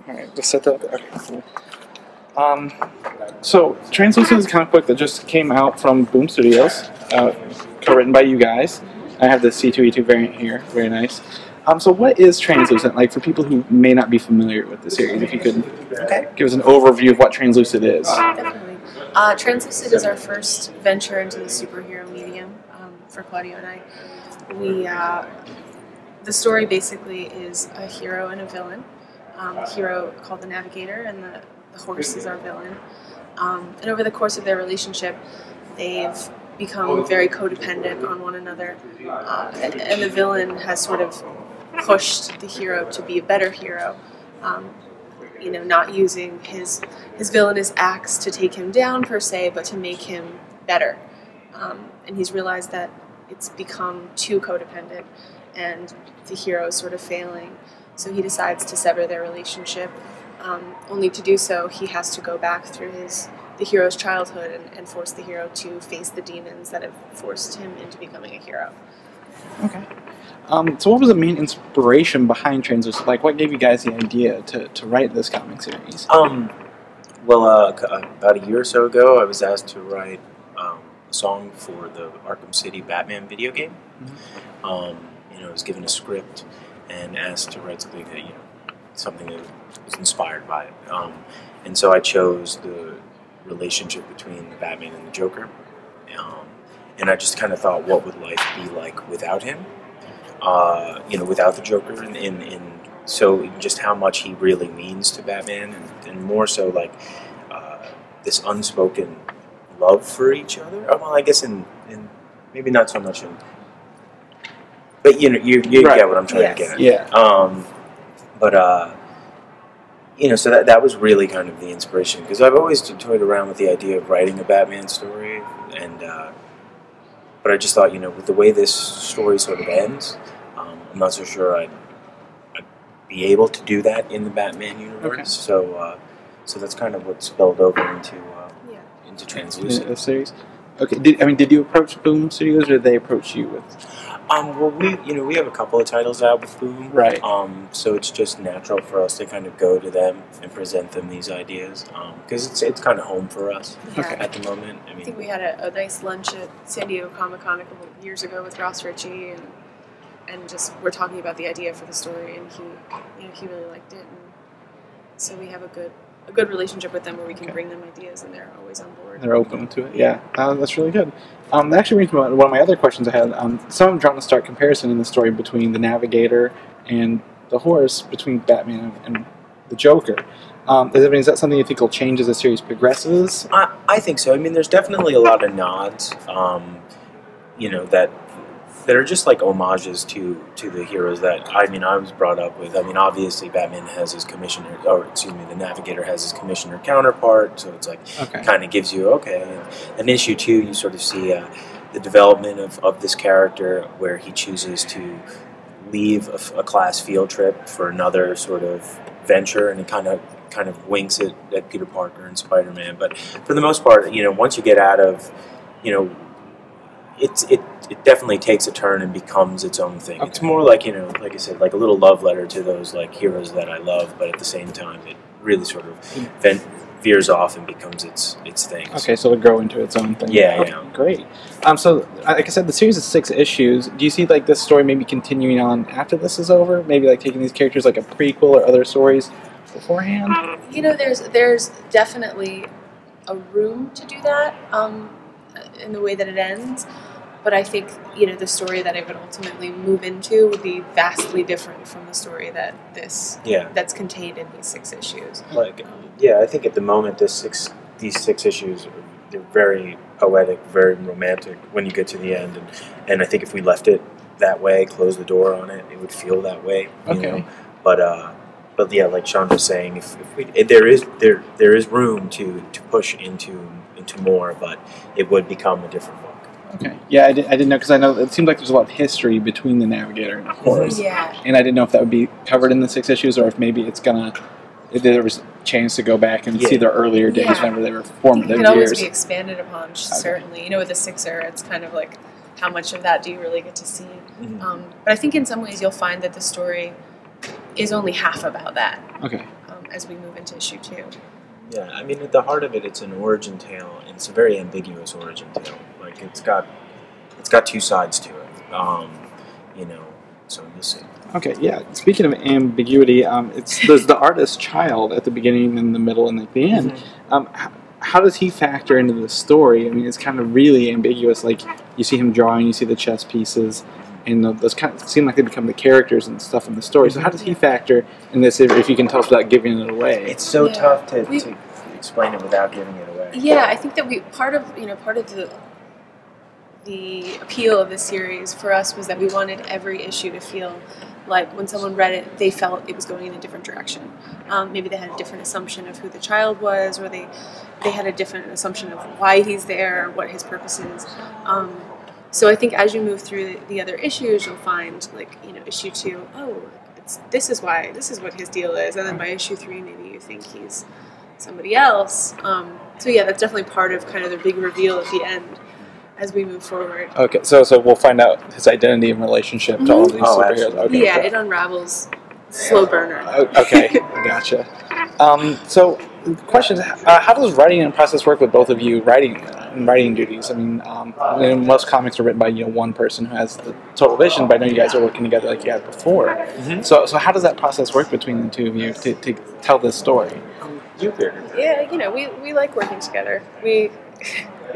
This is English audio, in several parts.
All right, just set that up. Okay, cool. So Translucid is a comic book that just came out from Boom Studios, co-written by you guys. I have the C2E2 variant here. Very nice. So what is Translucid? Like, for people who may not be familiar with the series, if you could give us an overview of what Translucid is. Definitely. Translucid is our first venture into the superhero medium for Claudio and I. The story basically is a hero and a villain. A hero called the Navigator, and the horse is our villain. And over the course of their relationship, they've become very codependent on one another. And the villain has sort of pushed the hero to be a better hero. Not using his villainous acts to take him down per se, but to make him better. And he's realized that it's become too codependent, and the hero is sort of failing. So he decides to sever their relationship. Only to do so, he has to go back through the hero's childhood and force the hero to face the demons that have forced him into becoming a hero. Okay. So what was the main inspiration behind Translucid? Like, what gave you guys the idea to write this comic series? About a year or so ago, I was asked to write a song for the Arkham City Batman video game. Mm-hmm. I was given a script and asked to write something that something that was inspired by it. And so I chose the relationship between the Batman and the Joker. And I just kind of thought, what would life be like without him? Without the Joker, and so just how much he really means to Batman, and more so like this unspoken love for each other. Well, I guess in maybe not so much in, but you right. Get what I'm trying to get at. Yeah. So that was really kind of the inspiration, because I've always toyed around with the idea of writing a Batman story, but I just thought, with the way this story sort of ends, I'm not so sure I'd be able to do that in the Batman universe. Okay. So that's kind of what spilled over into Translucid. The series. Okay. Did you approach Boom Studios, or did they approach you with? We have a couple of titles out with Boom. Right. So it's just natural for us to kind of go to them and present them these ideas, because it's kind of home for us at the moment. I think we had a nice lunch at San Diego Comic-Con a couple of years ago with Ross Ritchie, and just we're talking about the idea for the story, and he really liked it, and so we have a good relationship with them where we can bring them ideas, and they're always on board. They're open to it. Yeah, that's really good. That actually brings me to one of my other questions I had. Some drawn to start comparison in the story between the Navigator and the horse, between Batman and the Joker. Is that something you think will change as the series progresses? I think so. There's definitely a lot of nods, that are just like homages to the heroes that I was brought up with. Obviously Batman has his commissioner, the Navigator has his commissioner counterpart, so it's like kind of gives you an issue too. You sort of see the development of this character, where he chooses to leave a class field trip for another sort of venture, and it kind of winks at Peter Parker and Spider-Man. But for the most part, once you get out of, it definitely takes a turn and becomes its own thing. Okay. It's more like, like I said, like a little love letter to those like heroes that I love, but at the same time, it really sort of veers off and becomes its thing. Okay, so it'll grow into its own thing. Yeah, okay, great. So, like I said, the series is 6 issues. Do you see like this story maybe continuing on after this is over? Maybe like taking these characters like a prequel or other stories beforehand? There's definitely a room to do that in the way that it ends. But I think, the story that I would ultimately move into would be vastly different from the story that's contained in these 6 issues. I think at the moment these 6 issues, they're very poetic, very romantic when you get to the end, and I think if we left it that way, closed the door on it, it would feel that way. Okay. But yeah, like Chondra's saying, there is room to push into more, but it would become a different book. Okay. Yeah, I didn't know, because I know it seemed like there's a lot of history between the Navigator and the horse. Yeah. And I didn't know if that would be covered in the 6 issues, or if maybe if there was a chance to go back and see their earlier days whenever they were formative years. It can always be expanded upon, certainly. With the 6er, it's kind of like, how much of that do you really get to see? Mm-hmm. But I think in some ways you'll find that the story is only half about that. Okay. as we move into issue 2. Yeah, I mean, at the heart of it, it's an origin tale, and it's a very ambiguous origin tale. Like, it's got 2 sides to it. You know, so we'll see. Okay, yeah. Speaking of ambiguity, there's the artist child at the beginning, in the middle, and at the end. How does he factor into the story? I mean, it's kind of really ambiguous. Like, you see him drawing, you see the chess pieces, and those kind of seem like they become the characters and stuff in the story. So how does he factor in this, if you can tell us without giving it away? It's so tough to explain it without giving it away. Yeah, I think that part of the appeal of this series for us was that we wanted every issue to feel like when someone read it, they felt it was going in a different direction. Maybe they had a different assumption of who the child was, or they had a different assumption of why he's there, or what his purpose is. So I think as you move through the other issues, you'll find, like, you know, issue 2, oh, this is what his deal is, and then by issue 3, maybe you think he's somebody else. So yeah, that's definitely part of kind of the big reveal at the end as we move forward. Okay, so we'll find out his identity and relationship to all these superheroes. Okay, yeah, it unravels. Slow burner. Okay, gotcha. So the question is, how does writing and process work with both of you writing duties? I mean, most comics are written by one person who has the total vision, but I know you guys are working together like you had before. So how does that process work between the two of you to tell this story? Yeah, we like working together. We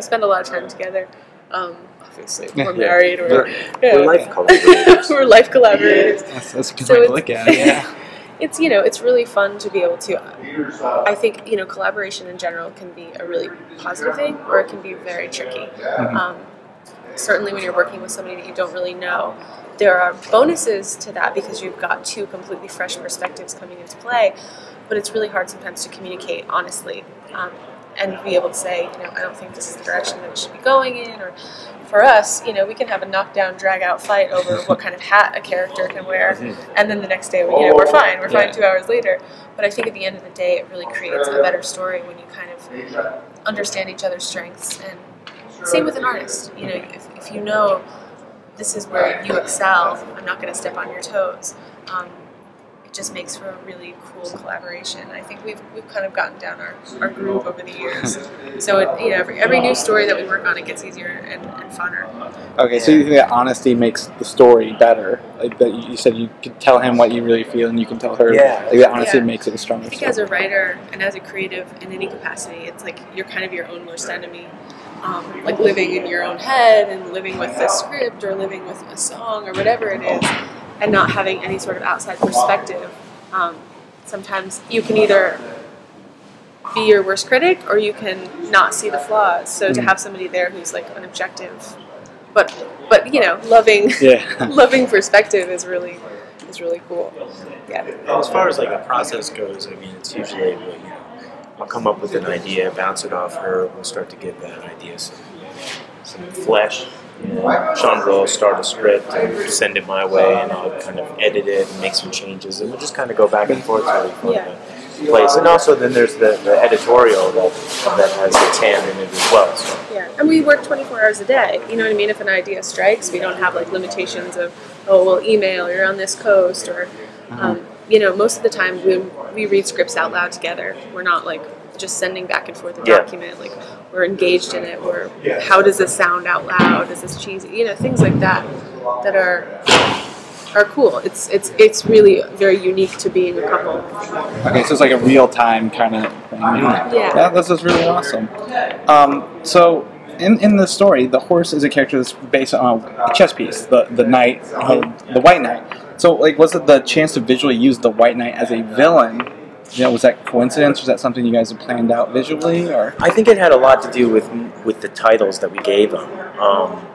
spend a lot of time together. Obviously, we're married. We're life collaborators. We're life collaborators. That's a good way to look at it. Yeah. It's really fun to be able to. I think collaboration in general can be a really positive thing, or it can be very tricky. Certainly, when you're working with somebody that you don't really know, there are bonuses to that because you've got 2 completely fresh perspectives coming into play. But it's really hard sometimes to communicate honestly. And be able to say, I don't think this is the direction that it should be going in. Or for us, we can have a knockdown, drag-out fight over what kind of hat a character can wear, and then the next day, we're fine. We're fine 2 hours later. But I think at the end of the day, it really creates a better story when you kind of understand each other's strengths. And same with an artist. If you know this is where you excel, I'm not going to step on your toes. Just makes for a really cool collaboration. I think we've kind of gotten down our groove over the years. So every new story that we work on, it gets easier and funner. Okay, so you think that honesty makes the story better? Like that you said, you can tell him what you really feel, and you can tell her. Yeah. Like that honesty makes it a stronger story. I think as a writer and as a creative in any capacity, it's like you're kind of your own worst enemy. Like living in your own head and living with the script or living with a song or whatever it is. And not having any sort of outside perspective. Sometimes you can either be your worst critic or you can not see the flaws. So to have somebody there who's like an objective, but loving loving perspective is really cool. Yeah. As far as like a process goes, I mean, it's usually I'll come up with an idea, bounce it off her, we'll start to give that idea some flesh. Chondra will start a script and send it my way, and I'll kind of edit it and make some changes, and we'll just kind of go back and forth till we find a place. And also then there's the editorial that has the TAM in it as well. So. Yeah, and we work 24 hours a day. You know what I mean? If an idea strikes, we don't have like limitations of, we'll email, you're on this coast, or most of the time we read scripts out loud together. We're not like just sending back and forth a document. Like we're engaged in it. How does this sound out loud? Is this cheesy? Things like that are cool. It's really very unique to being a couple. Okay, so it's like a real time kind of thing. Yeah, this is really awesome. So in the story, the horse is a character that's based on a chess piece, the knight, the white knight. So like, was it the chance to visually use the white knight as a villain? Was that coincidence? Was that something you guys had planned out visually, or? I think it had a lot to do with the titles that we gave them.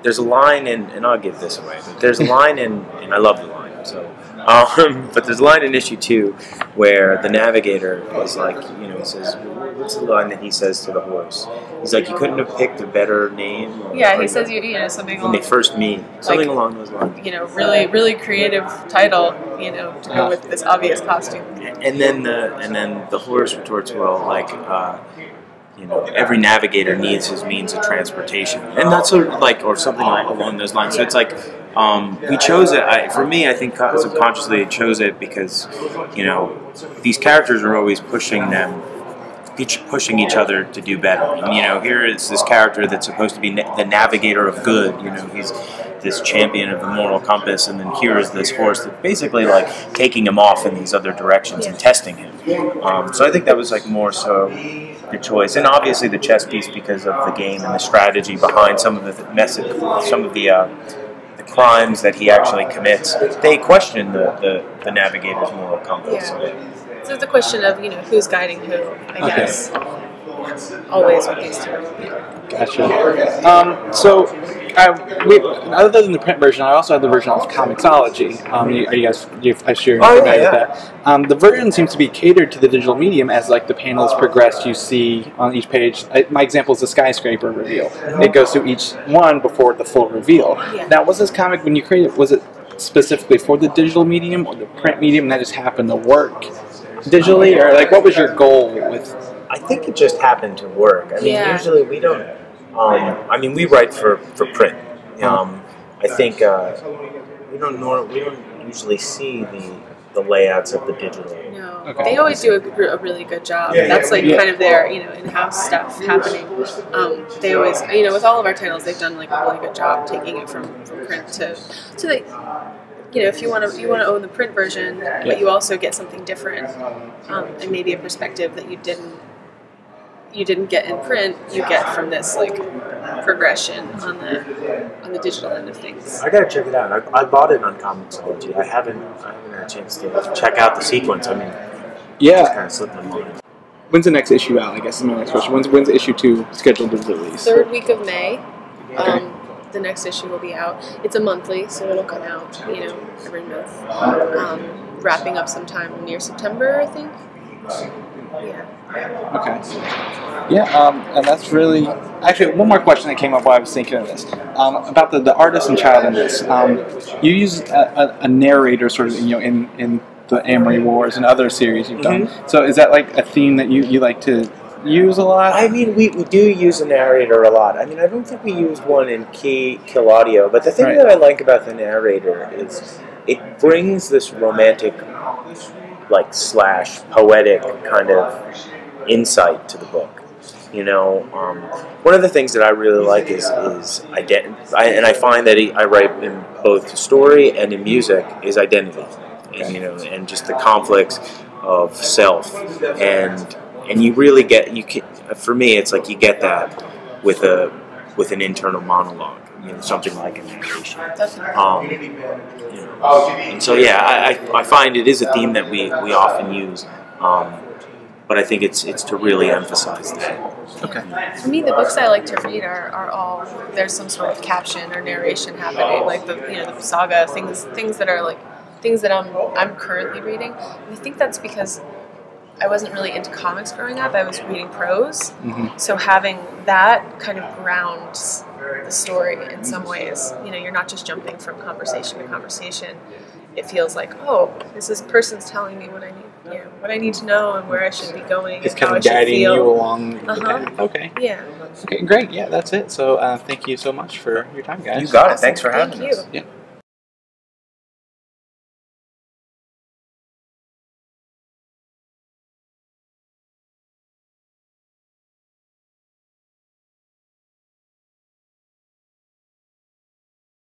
There's a line and I'll give this away, but there's a line and I love the line. So, but there's a line in issue 2 where the Navigator was like, he says, what's the line that he says to the horse? He's like, you couldn't have picked a better name. Yeah, he says something when they first meet, something along those lines. Really, really creative title. To go with this obvious costume. And then the horse retorts, well, like you know, every navigator needs his means of transportation, and that's sort of like, or something like along those lines. So it's like we chose it. For me, I think subconsciously it chose it because, you know, these characters are always pushing each other to do better. And, you know, here is this character that's supposed to be the navigator of good. You know, he's this champion of the moral compass, and then here is this horse that's basically like taking him off in these other directions and testing him. So I think that was like more so the choice, and obviously the chess piece because of the game and the strategy behind some of the crimes that he actually commits. They question the navigator's moral compass. Yeah. So it's a question of, you know, who's guiding who, I guess. Always with these two. Gotcha. So, other than the print version, I also have the version of ComicSology. I sure you're familiar with that. The version seems to be catered to the digital medium as, like, the panels progress. You see on each page. My example is the skyscraper reveal. It goes through each one before the full reveal. Yeah. Now, was this comic, when you created it, was it specifically for the digital medium or the print medium, and that just happened to work digitally, or like what was your goal with? I think it just happened to work. I mean, usually we don't. I mean, we write for print. I think we don't usually see the layouts of the digital. No, okay. They always do a really good job. That's like kind of their, you know, in-house stuff happening. They always, you know, with all of our titles, they've done like a really good job taking it from print to like, you know, if you want to own the print version, but you also get something different, and maybe a perspective that you didn't get in print, you get from this like progression on the digital end of things. I gotta check it out. I bought it on ComicSology. I haven't had a chance to check out the sequence. I mean, just kind of slipped my mind. When's the next issue out? I guess is my next question. When's issue 2 scheduled to release? 3rd week of May. Okay. The next issue will be out. It's a monthly, so it'll come out, you know, every month. Wrapping up sometime near September, I think. Yeah. Okay. Yeah, and that's really... Actually, one more question that came up while I was thinking of this. About the artist and child in this. You use a narrator sort of, you know, in the Amory Wars and other series you've done. So is that like a theme that you like to use a lot? I mean, we do use a narrator a lot. I mean, I don't think we used one in Kill Audio, but the thing that I like about the narrator is it brings this romantic, like, / poetic kind of insight to the book. You know, one of the things that I really like is identity, and I find that I write in both story and in music is identity, and you know, and just the conflicts of self, and you really get for me it's like you get that with an internal monologue, you know, something like a narration. You know, and so yeah, I find it is a theme that we often use. But I think it's to really emphasize that. Okay. For me, the books I like to read are all, there's some sort of caption or narration happening, like the saga things that are like things that I'm currently reading. And I think that's because I wasn't really into comics growing up. I was reading prose, so having that kind of grounds the story in some ways. You know, you're not just jumping from conversation to conversation. It feels like, oh, this person's telling me what I need to know and where I should be going. It's and kind how of guiding you along. Okay. Yeah. Okay, great. Yeah, that's it. So thank you so much for your time, guys. You got it. Thanks for having us. Thank you. Yeah.